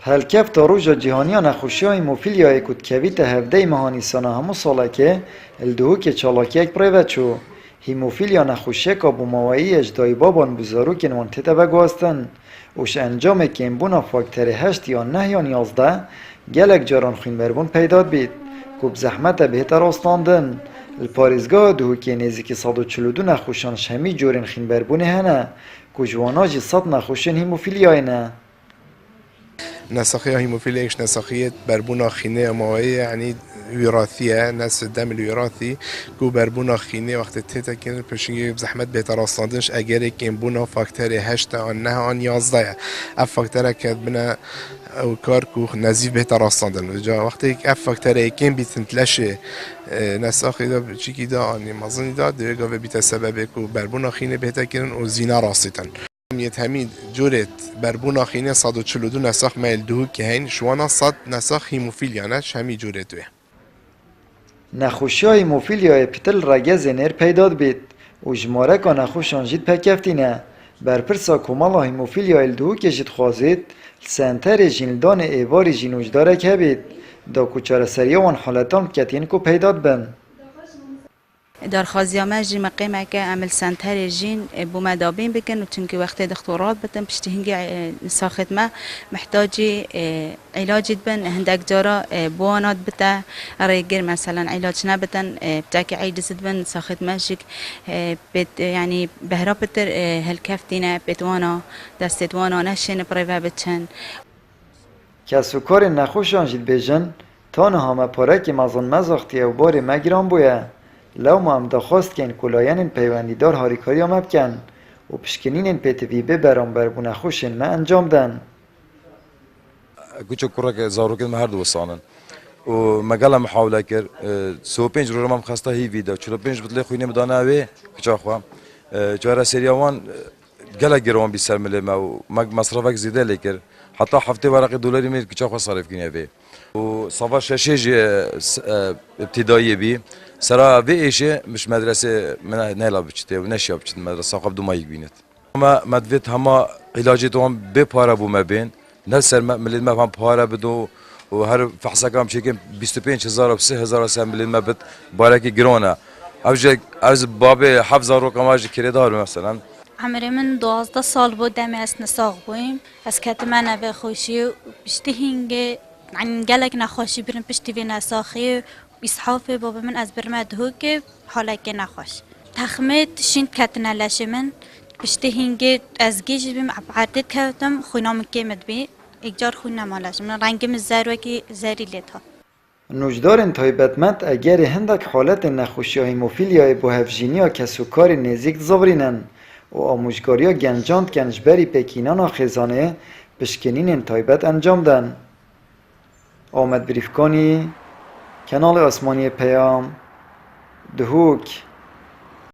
هلکف تا روژا جهانی نخوشی های موفیلیا اکود کویت هفده مهانی سانه همو ساله که الدهو که چالاکی یک پریوت شو هیموفیلیا نخوشی که بوماوایی اجدای بابان بزارو که نوانتیتا بگوستن اوش انجام کمبونا فاکتر 8 یا 9 یا 11 گلک جاران خوین بربون پیداد بید کوب زحمت بهتر آستاندن الپاریزگاه دهو که نزیکی 142 نخوشانش همی جورین خین بربونه هنه کجوانا جی 100 نخوشن هیموفیلیای نه نسخية هيموفيليا إيش نسخية بربونا خينية موية يعني وراثية ناس الدم الوراثي كو بربونا خينية وقت تيتا كان بشيء بزحمة بيتراصندنش أجري كان بونا فاكتوري هشتا أنها أن يازضيع أف فاكتوري كاتبنا أو كاركو نزيف بيتراصندن جا وقت أف فاكتوري كان بيتنتلش نسخي دا بشي كده أني مازني دا درجة بيتسبب كو بربونا خينية بيتا كان وزينا راستن همین جورت بربونا خینه 142 نسخ میل دو که هین شوانا 100 نسخ هیموفیلیانش همی جورت وی نخوشی های هیموفیلیا پتل رگز نر پیداد بید و جماره که نخوشان جید پکفتینه برپرسا کمالا هیموفیلیا الدو که جید خوازید سنتر جیندان ایواری جینوجداره که بید دا کچار سریع وان حالتان کتین که پیداد بند در خازیامه جی مقیمه که عمل سنتر جین بومدابین بکن و چونکه وقت دکترات بتن پشتی هنگی ساخت ما محتاجی علاج بن هندک جارا بوانات بتا ریگر مثلا علاج نبتن بتاکی عیدزد بن ساخت ما جیک بت یعنی بهرا بتر هلکفتینه بتوانا دستتوانا نشین پریوه بچن کسو کار نخوشان جید بیجن تانه همه پاره که مزان مزاختی و بار مگران بویه لو ما هم دخواست که این کلاین این پیوندیدار هاریکاری هم بکن و پشکنین این پیتویبه برام بربونه خوشین ما انجام دن كنت كرة زاروكين ما هردو وصانن ومقالة محاولة كر سو بينج رو رمام خسته هي فيديو شلو بينج بتلاقي خويني مدانا أبي كشاخوا جوارا سريوان قلا جروان بيسال ملما ومصرفك زيادة لكر حتى حفتي ورقة دولاري ميل كشاخوا صرف كيني أبي وصفا شاشيج ابتدائي بي سرا في إيش مش مدرسة من نيلا بتشتي ونشيا بتشتي مدرسة قبل ما يجبينت ما مدفت هما علاجتهم ببارا بو ما بين نسر ملين ما فهم بارا بدو وهر فحصا كام شيء 25000 و 3000 سهم ملين ما بت باركي جرونا أوجه أرز بابي حفظ رو كماج كريدار مثلا عمري من 12 سال بود دم از نساق بویم از کتمان نبی خوشی بشتی هنگه عن جلك نخوشي برن بشتي في نساخي إسحافي بابا من از برمد هوك حالك نخوش تخمت شين كتنا لاشمن بشتي هنگه از جيش بيم عبعدت كتم خونا مكيمت بي اجار خونا مالاش من رنگ مزاروكي زاري ليتها نوجدارن تایبتمند اگر هندک حالت نخوشی هیموفیلیا بو هفجینیا کسوکار نزیک زبرینن و آموزگاریا گنجاند گنجبری پکینان و خزانه بشکنین تایبت انجام دن آمد بریفکانی کانال آسمانی پیام دهوک